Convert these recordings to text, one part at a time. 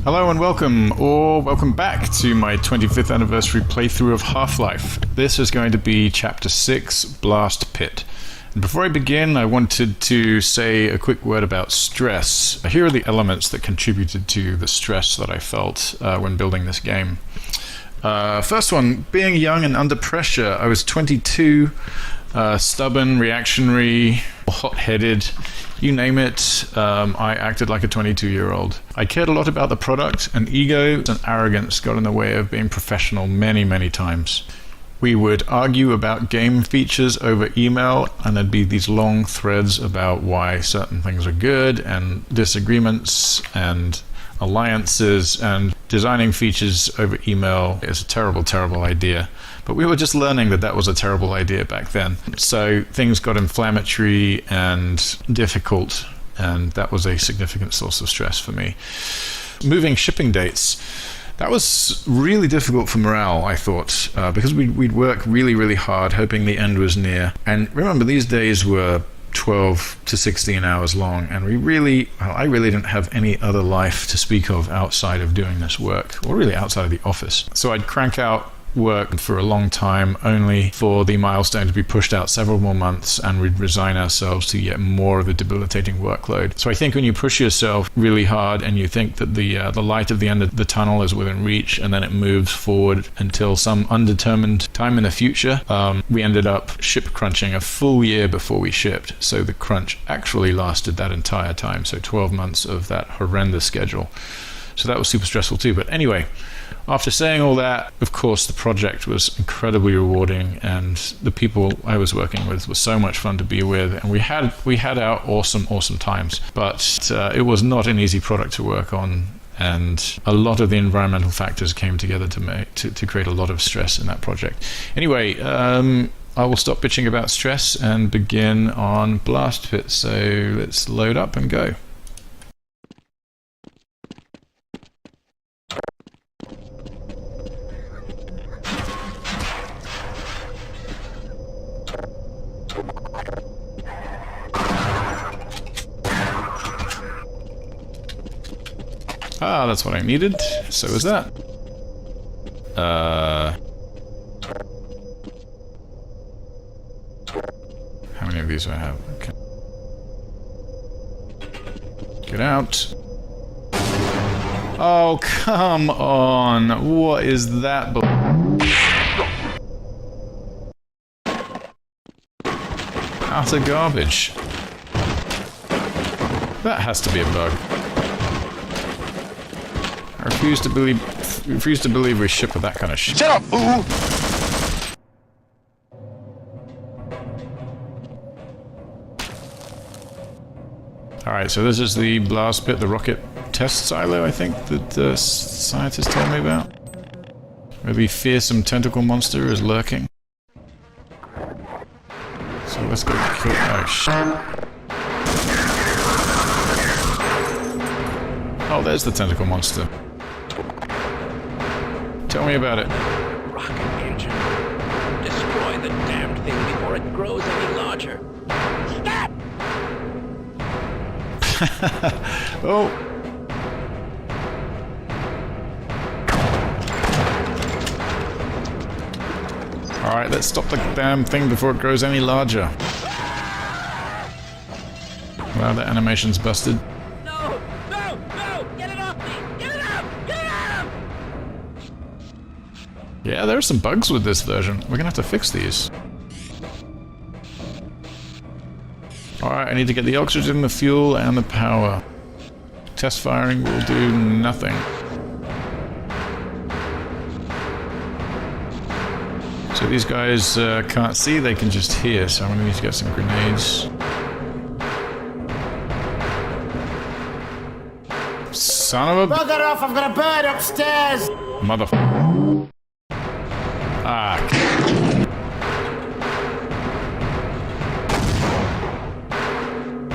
Hello and welcome back to my 25th anniversary playthrough of Half-Life. This is going to be Chapter 6, Blast Pit. And before I begin, I wanted to say a quick word about stress. Here are the elements that contributed to the stress that I felt when building this game. First one, being young and under pressure. I was 22, stubborn, reactionary, hot-headed, you name it. I acted like a 22-year-old. I cared a lot about the product, and ego and arrogance got in the way of being professional many times. We would argue about game features over email, and there'd be these long threads about why certain things are good, and disagreements, and alliances, and designing features over email is a terrible idea. But we were just learning that was a terrible idea back then. So things got inflammatory and difficult, and that was a significant source of stress for me. Moving shipping dates. That was really difficult for morale, I thought, because we'd work really hard, hoping the end was near. And remember, these days were 12 to 16 hours long, and I really didn't have any other life to speak of outside of doing this work, or really outside of the office. So I'd crank out work for a long time, only for the milestone to be pushed out several more months, and we'd resign ourselves to yet more of a debilitating workload. So I think when you push yourself really hard and you think that the light at the end of the tunnel is within reach, and then it moves forward until some undetermined time in the future, we ended up ship crunching a full year before we shipped. So the crunch actually lasted that entire time, so 12 months of that horrendous schedule. So that was super stressful too. But anyway, after saying all that, of course, the project was incredibly rewarding, and the people I was working with were so much fun to be with, and we had our awesome times. But it was not an easy product to work on, and a lot of the environmental factors came together to create a lot of stress in that project. Anyway, I will stop bitching about stress and begin on Blast Pit. So let's load up and go. Ah, that's what I needed. So is that. How many of these do I have? Okay. Get out. Oh, come on. What is that? Utter garbage. That has to be a bug. I refuse to believe we ship with that kind of shit. Shut up, fool! Alright, so this is the blast pit, the rocket test silo, I think, that the scientist told me about. Where the fearsome tentacle monster is lurking. So let's go kill. Oh, shit. Oh, there's the tentacle monster. Tell me about it. Rocket engine. Destroy the damned thing before it grows any larger. Stop! Oh. Alright, let's stop the damn thing before it grows any larger. Wow, the animation's busted. Yeah, there are some bugs with this version. We're gonna have to fix these. Alright, I need to get the oxygen, the fuel, and the power. Test firing will do nothing. So these guys can't see, they can just hear, so I'm gonna need to get some grenades. Son of a... Bugger off, I've got a bird upstairs! Motherfucker. Ah.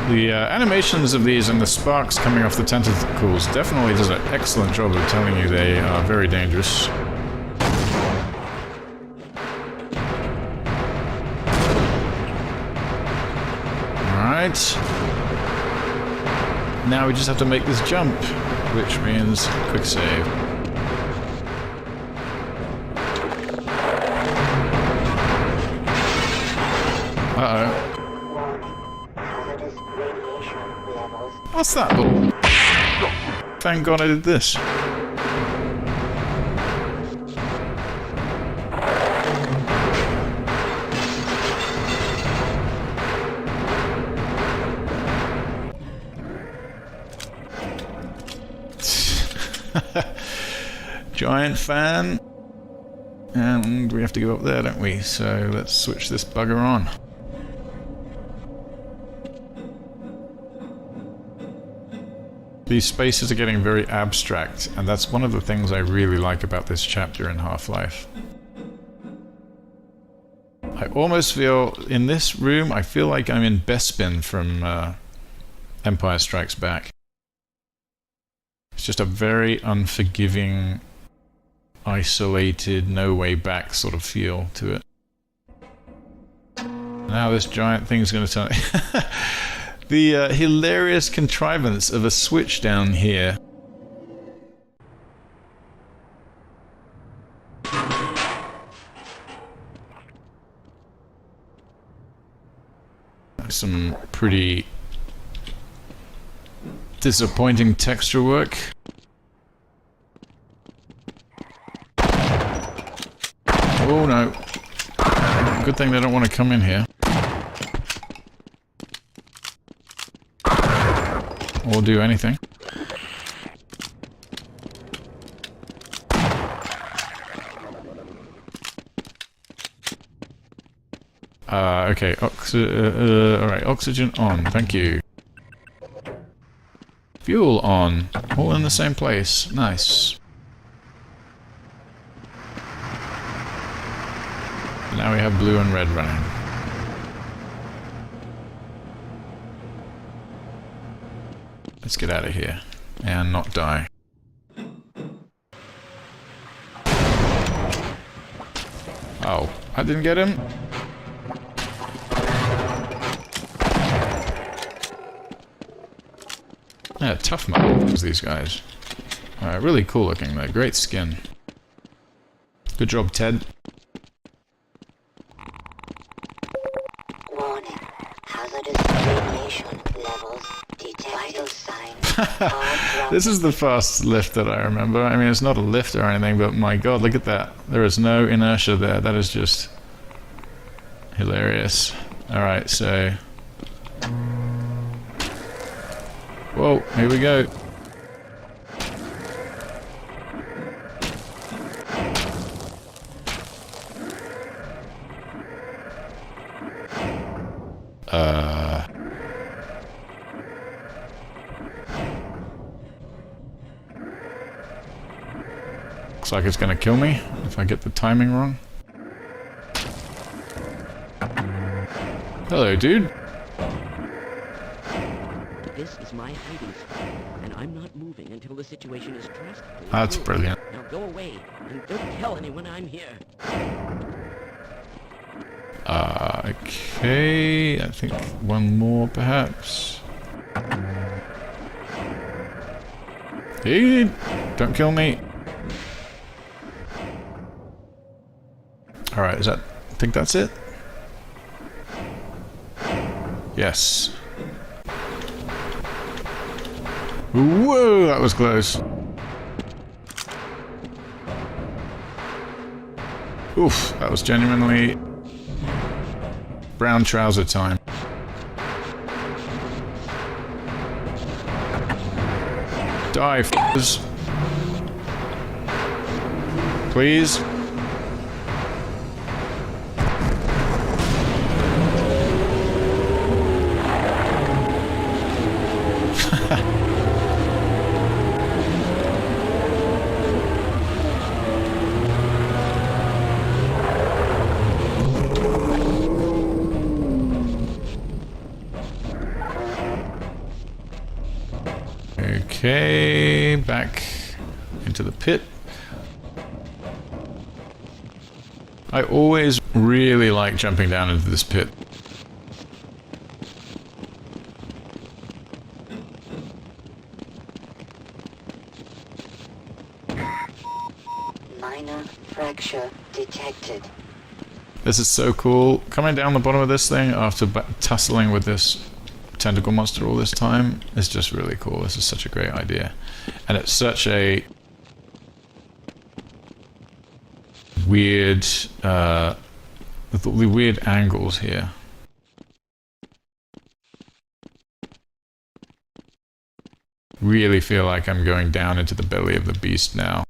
The animations of these and the sparks coming off the tentacles definitely does an excellent job of telling you they are very dangerous. Alright. Now we just have to make this jump. which means quick save. Uh-oh. What's that? Thank God I did this. Giant fan. And we have to go up there, don't we? So let's switch this bugger on. These spaces are getting very abstract, and that's one of the things I really like about this chapter in Half-Life. I almost feel, in this room, I feel like I'm in Bespin from Empire Strikes Back. It's just a very unforgiving, isolated, no way back sort of feel to it. Now this giant thing's going to turn... The hilarious contrivance of a switch down here. Some pretty disappointing texture work. Oh no. Good thing they don't want to come in here. Or do anything. Okay, alright, oxygen on, thank you. Fuel on, all in the same place, nice. Now we have blue and red running. Let's get out of here and not die. Oh, I didn't get him. Yeah, tough mutton, these guys. Really cool looking though, great skin. Good job, Ted. Warning. Hazardous radiation levels. Vital signs. This is the fast lift that I remember. I mean, it's not a lift or anything, but my god, look at that. There is no inertia there. That is just hilarious. Alright, so... Whoa, here we go. Looks like it's gonna kill me if I get the timing wrong. Hello, dude. This is my hiding spot, and I'm not moving until the situation is drastically That's improved. brilliant. Now go away, and don't tell anyone I'm here. Okay, I think one more perhaps. Hey, don't kill me. Alright, is that... I think that's it? Yes. Whoa, that was close. Oof, that was genuinely brown trouser time. Die, f***ers. Please. Okay, back into the pit. I always really like jumping down into this pit. Minor fracture detected. This is so cool. Coming down the bottom of this thing after tussling with this tentacle monster all this time is just really cool. This is such a great idea. And it's such a weird, the weird angles here. Really feel like I'm going down into the belly of the beast now.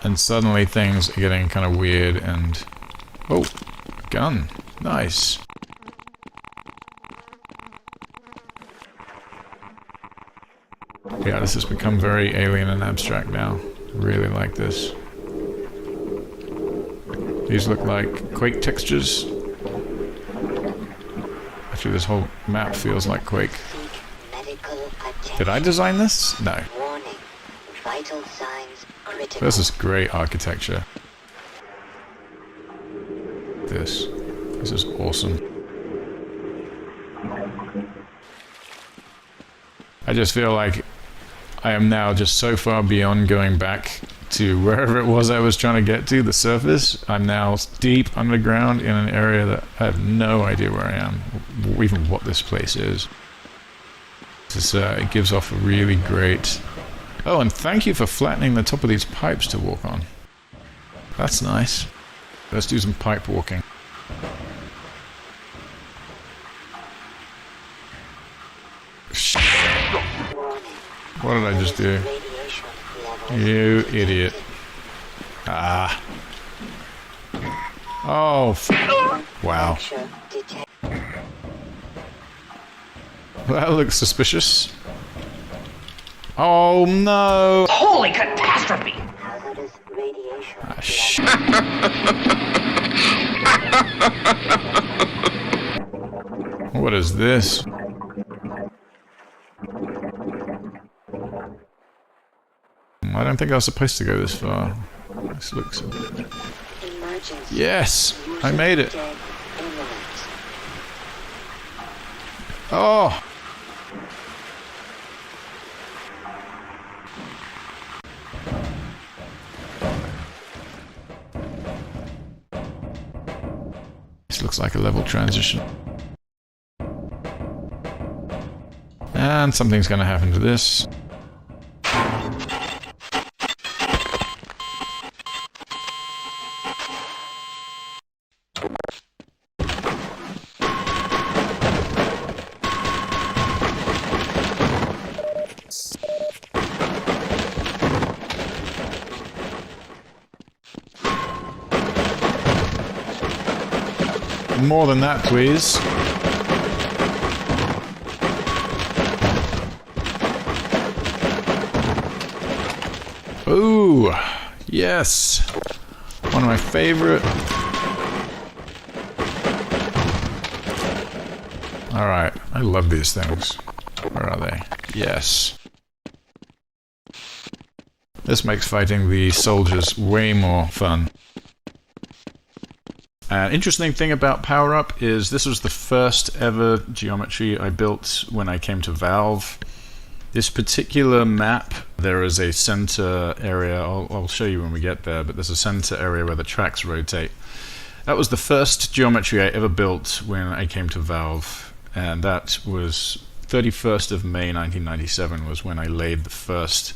And suddenly things are getting kind of weird and... Oh! Gun! Nice! Yeah, this has become very alien and abstract now. Really like this. These look like Quake textures. Actually, this whole map feels like Quake. Did I design this? No. Warning. Vital signs critical. This is great architecture. This is awesome. I just feel like I am now just so far beyond going back to wherever it was I was trying to get to, the surface. I'm now deep underground in an area that I have no idea where I am, even what this place is. It gives off a really great... Oh, and thank you for flattening the top of these pipes to walk on. That's nice. Let's do some pipe walking. What did I just do? You idiot. Ah. Oh, wow. That looks suspicious. Oh no! Holy catastrophe! Hazardous radiation. Ah, shit. What is this? I don't think I was supposed to go this far. This looks... Emergency. Yes! I made it! Dead imminent. Oh! This looks like a level transition. And something's gonna happen to this. More than that, please. Ooh, yes. One of my favorite. Alright, I love these things. Where are they? Yes. This makes fighting the soldiers way more fun. An interesting thing about Power Up is this was the first ever geometry I built when I came to Valve. This particular map, there is a center area, I'll show you when we get there, but there's a center area where the tracks rotate. That was the first geometry I ever built when I came to Valve, and that was 31st of May 1997 was when I laid the first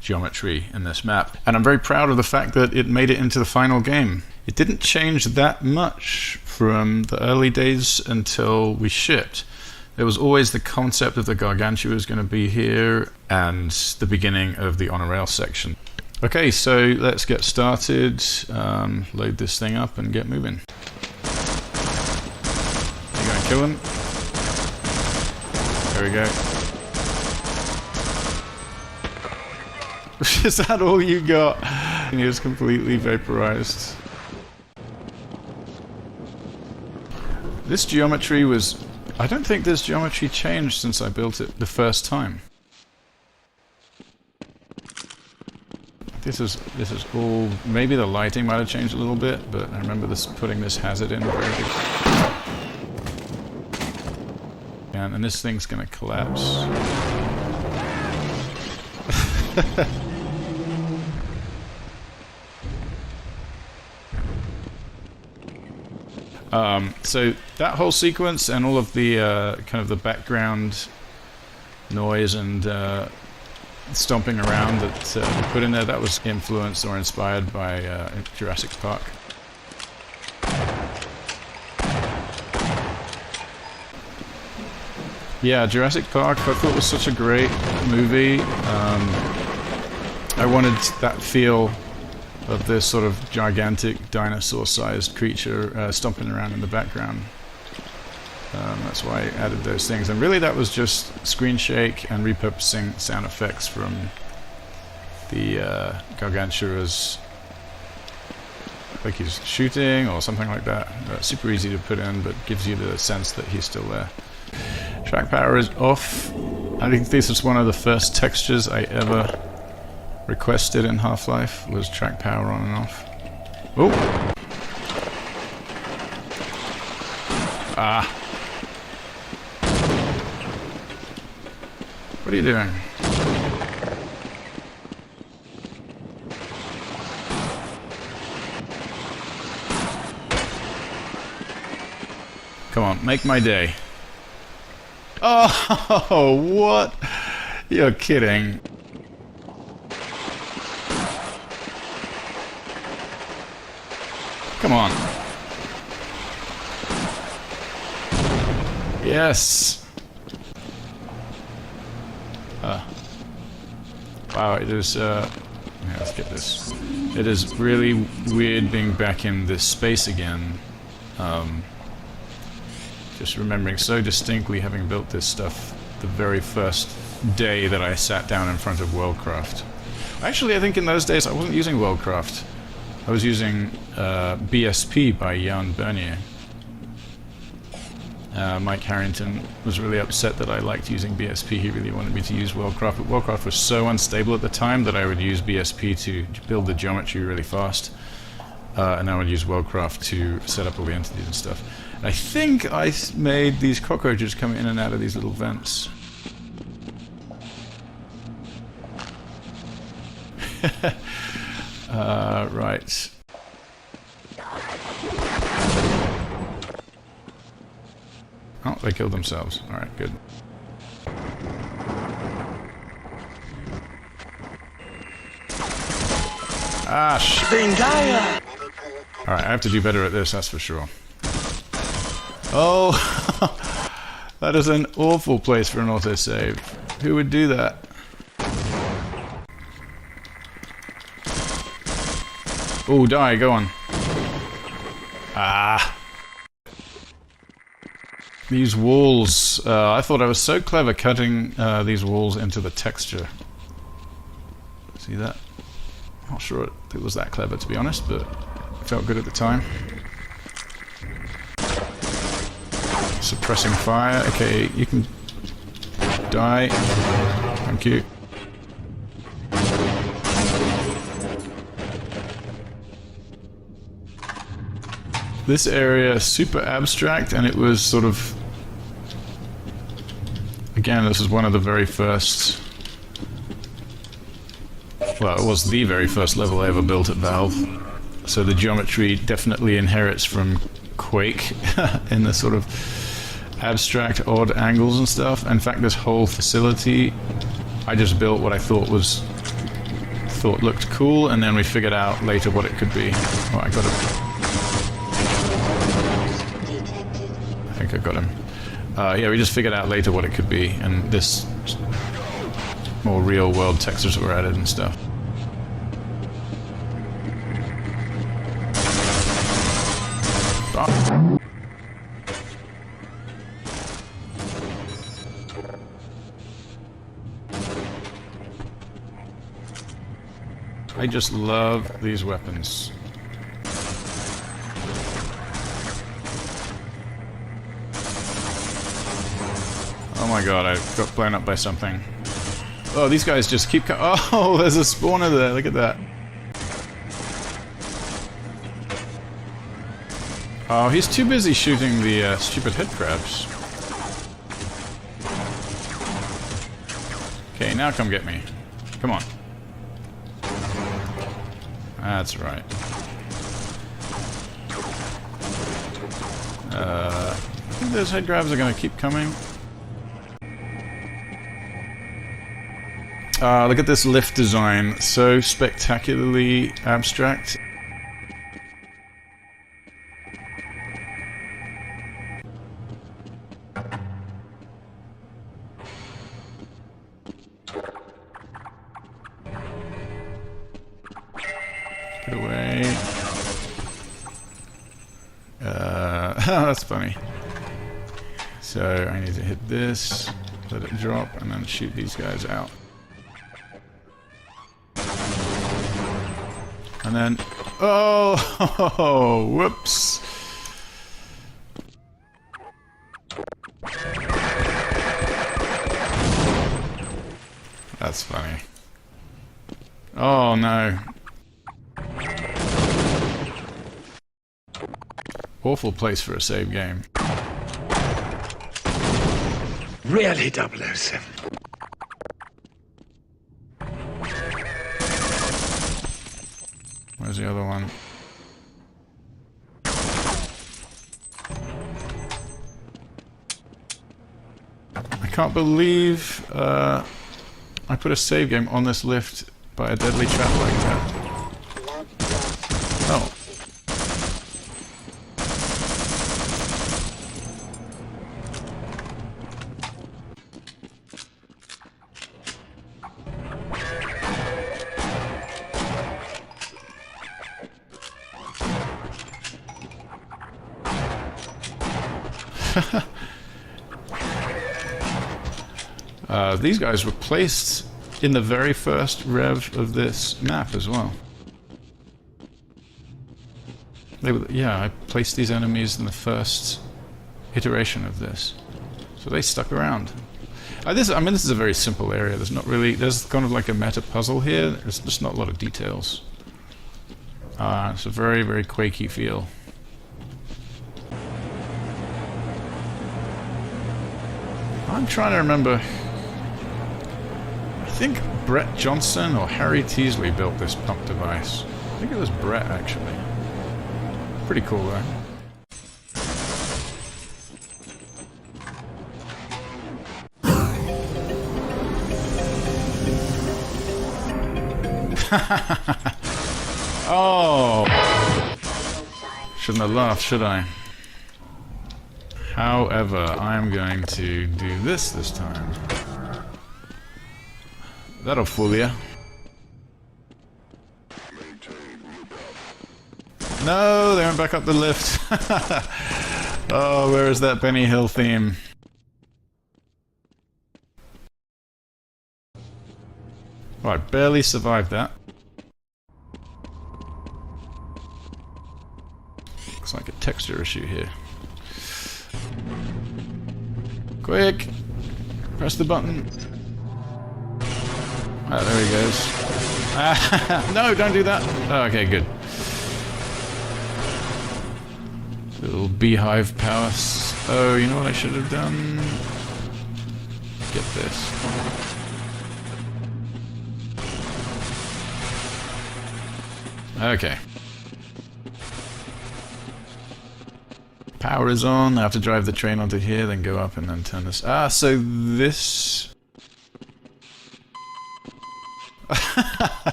geometry in this map. And I'm very proud of the fact that it made it into the final game. It didn't change that much from the early days until we shipped. There was always the concept of the Gargantua was going to be here and the beginning of the on a rail section. Okay, so let's get started, load this thing up and get moving. You gonna kill him? There we go. Is that all you got? And he was completely vaporized. This geometry was... I don't think this geometry changed since I built it the first time. This is all... Maybe the lighting might have changed a little bit, but I remember putting this hazard in very big. And this thing's gonna collapse. So that whole sequence and all of the kind of the background noise and stomping around that we put in there, that was influenced or inspired by Jurassic Park. Yeah, Jurassic Park I thought was such a great movie. I wanted that feel of this sort of gigantic dinosaur-sized creature stomping around in the background. That's why I added those things. And really that was just screen shake and repurposing sound effects from the Gargantura's, like he's shooting or something like that. Super easy to put in, but gives you the sense that he's still there. Track power is off. I think this is one of the first textures I ever requested in Half-Life, was track power on and off. Oh! Ah! What are you doing? Come on, make my day. Oh, what? You're kidding. Come on. Yes. Wow, it is, yeah, let's get this. It is really weird being back in this space again. Just remembering so distinctly having built this stuff the very first day that I sat down in front of Worldcraft. Actually, I think in those days I wasn't using Worldcraft. I was using BSP by Jan Bernier. Mike Harrington was really upset that I liked using BSP. He really wanted me to use Worldcraft, but Worldcraft was so unstable at the time that I would use BSP to build the geometry really fast. And I would use Worldcraft to set up all the entities and stuff. And I think I made these cockroaches come in and out of these little vents. Right. Oh, they killed themselves. Alright, good. Ah, alright, I have to do better at this, that's for sure. Oh! That is an awful place for an autosave. Who would do that? Oh, die, go on. Ah. These walls, I thought I was so clever cutting these walls into the texture. See that? Not sure it was that clever, to be honest, but it felt good at the time. Suppressing fire. Okay, you can die. Thank you. This area is super abstract, and it was sort of... Again, this is one of the very first... Well, it was the very first level I ever built at Valve. So the geometry definitely inherits from Quake in the sort of abstract, odd angles and stuff. In fact, this whole facility, I just built what I thought looked cool, and then we figured out later what it could be. Oh, I got it. I think I got him. Yeah, we just figured out later what it could be, and this more real-world textures were added and stuff. Oh. I just love these weapons. Oh my god, I got blown up by something. Oh, these guys just keep oh, there's a spawner there, look at that. Oh, he's too busy shooting the stupid head crabs. Okay, now come get me. Come on. That's right. I think those head grabs are going to keep coming. Look at this lift design. So spectacularly abstract. Get away. That's funny. So I need to hit this, let it drop, and then shoot these guys out. And then, oh, whoops. That's funny. Oh no. Awful place for a save game. Really, 007. Where's the other one? I can't believe I put a save game on this lift by a deadly trap like that. Oh. These guys were placed in the very first rev of this map as well. They were, yeah, I placed these enemies in the first iteration of this, so they stuck around. I mean, this is a very simple area. There's kind of like a meta puzzle here. There's just not a lot of details. It's a very, very Quakey feel. I'm trying to remember. I think Brett Johnson or Harry Teasley built this pump device. I think it was Brett, actually. Pretty cool, though. Oh! Shouldn't have laughed, should I? However, I am going to do this time. That'll fool ya. No, they went back up the lift. Oh, where is that Benny Hill theme? Oh, I barely survived that. Looks like a texture issue here. Quick! Press the button. Ah, there he goes. Ah, no, don't do that! Oh, okay, good. Little beehive power. Oh, you know what I should have done? Get this. Okay. Power is on. I have to drive the train onto here, then go up and then turn this. Ah, so this...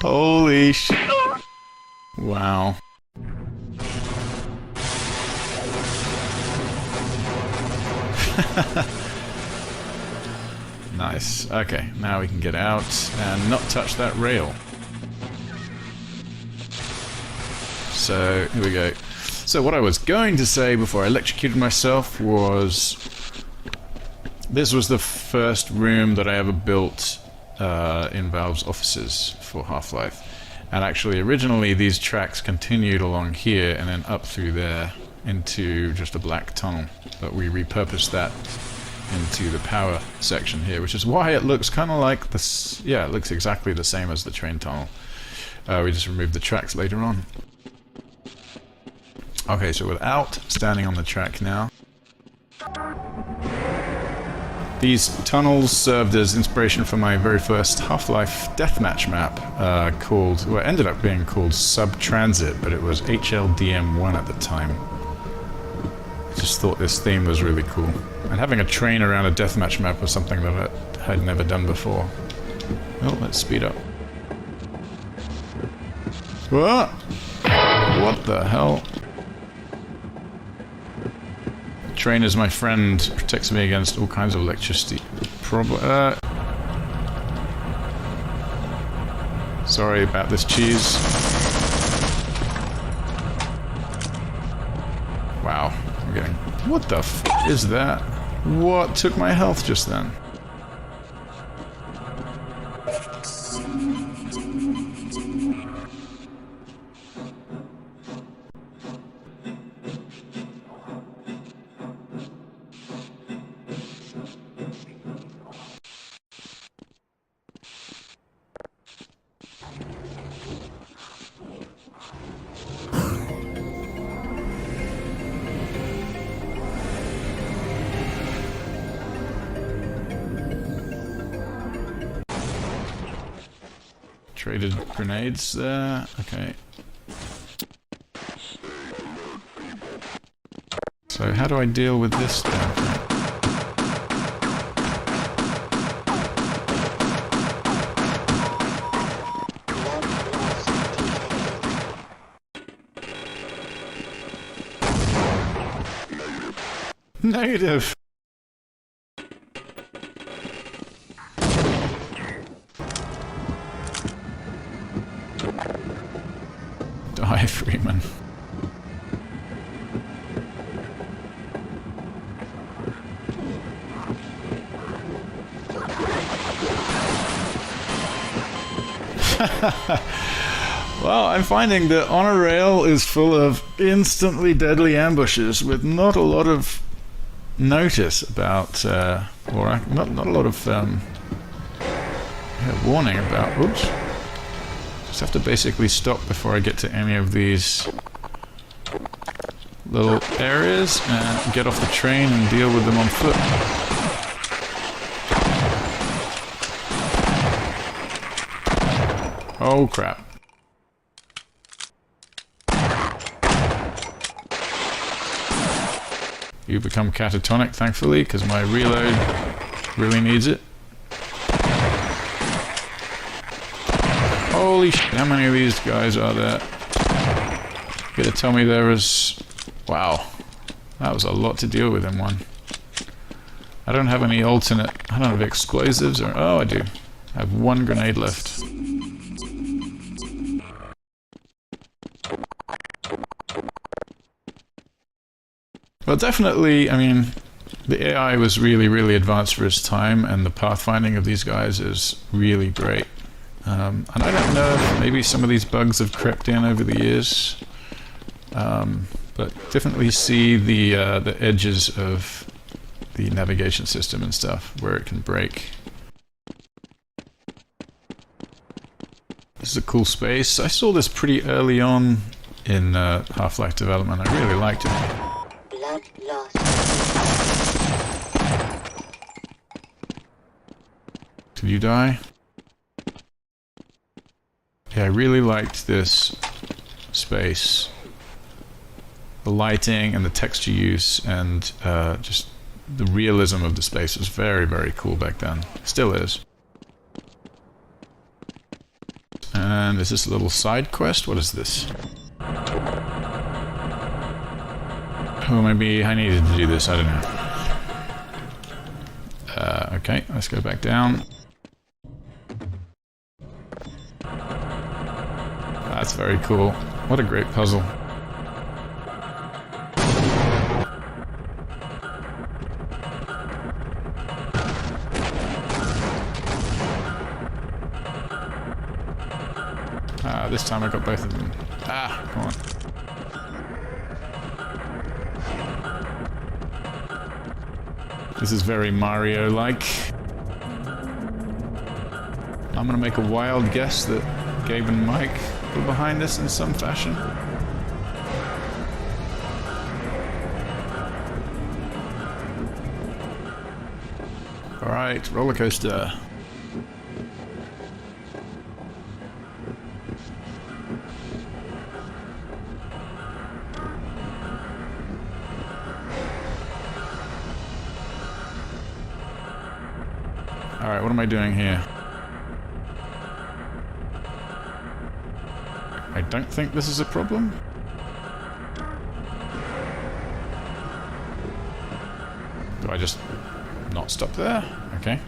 Holy shit. Wow. Nice. Okay, now we can get out and not touch that rail. So, here we go. So what I was going to say before I electrocuted myself was... This was the first room that I ever built in Valve's offices for Half-Life. And actually, originally these tracks continued along here and then up through there into just a black tunnel. But we repurposed that into the power section here, which is why it looks kind of like this. Yeah, it looks exactly the same as the train tunnel. We just removed the tracks later on. Okay, so without standing on the track now. These tunnels served as inspiration for my very first Half-Life deathmatch map, called, well, it ended up being called Sub-Transit, but it was HLDM1 at the time. I just thought this theme was really cool. And having a train around a deathmatch map was something that I had never done before. Oh, let's speed up. What? What the hell? Train is my friend, protects me against all kinds of electricity. Sorry about this cheese. Wow, I'm getting... What the f is that? What took my health just then? Traded grenades there, okay. So how do I deal with this damn thing? Negative! Die, Freeman. Well, I'm finding that Honor Rail is full of instantly deadly ambushes with not a lot of notice about, or not a lot of warning about. Oops. Just have to basically stop before I get to any of these little areas and get off the train and deal with them on foot. Oh crap. You become catatonic, thankfully, because my reload really needs it. Holy shit, how many of these guys are there? You gotta tell me there was... Wow. That was a lot to deal with in one. I don't have any alternate... I don't have explosives or... Oh, I do. I have one grenade left. Well, definitely, I mean, the AI was really, really advanced for its time, and the pathfinding of these guys is really great. And I don't know if maybe some of these bugs have crept in over the years, but definitely see the edges of the navigation system and stuff where it can break. This is a cool space. I saw this pretty early on in Half-Life development. I really liked it. Blood loss. Did you die? Yeah, I really liked this space. The lighting and the texture use and just the realism of the space was very, very cool back then. Still is. And is this a little side quest? What is this? Oh, maybe I needed to do this, I don't know. Okay, let's go back down. That's very cool. What a great puzzle. This time I got both of them. Ah, come on. This is very Mario-like. I'm gonna make a wild guess that Gabe and Mike were behind this in some fashion. Alright, roller coaster. Alright, what am I doing here? I don't think this is a problem. Do I just not stop there? Okay.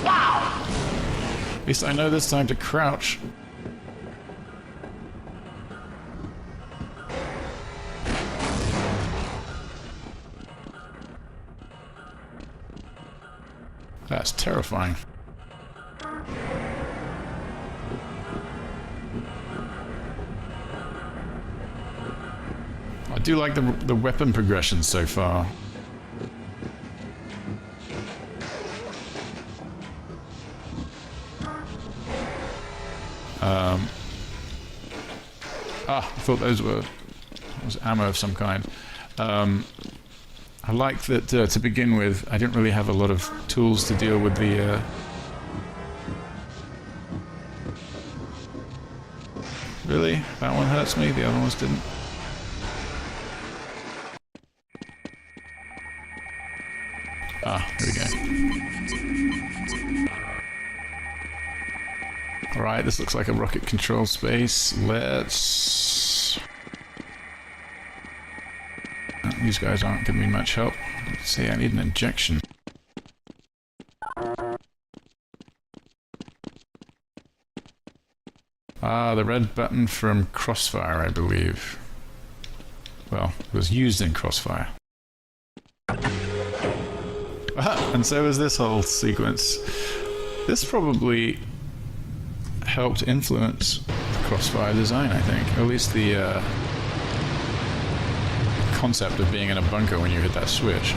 Wow! At least I know this time to crouch. That's terrifying. I do like the weapon progression so far. I thought those were ammo of some kind. I like that to begin with, I didn't really have a lot of tools to deal with the... Really? That one hurts me, the other ones didn't? Here we go. Alright, this looks like a rocket control space. Let's... These guys aren't giving me much help. Let's see, I need an injection. The red button from Crossfire, I believe. Well, it was used in Crossfire. And so is this whole sequence. This probably helped influence the Crossfire design, I think. Or at least the concept of being in a bunker when you hit that switch.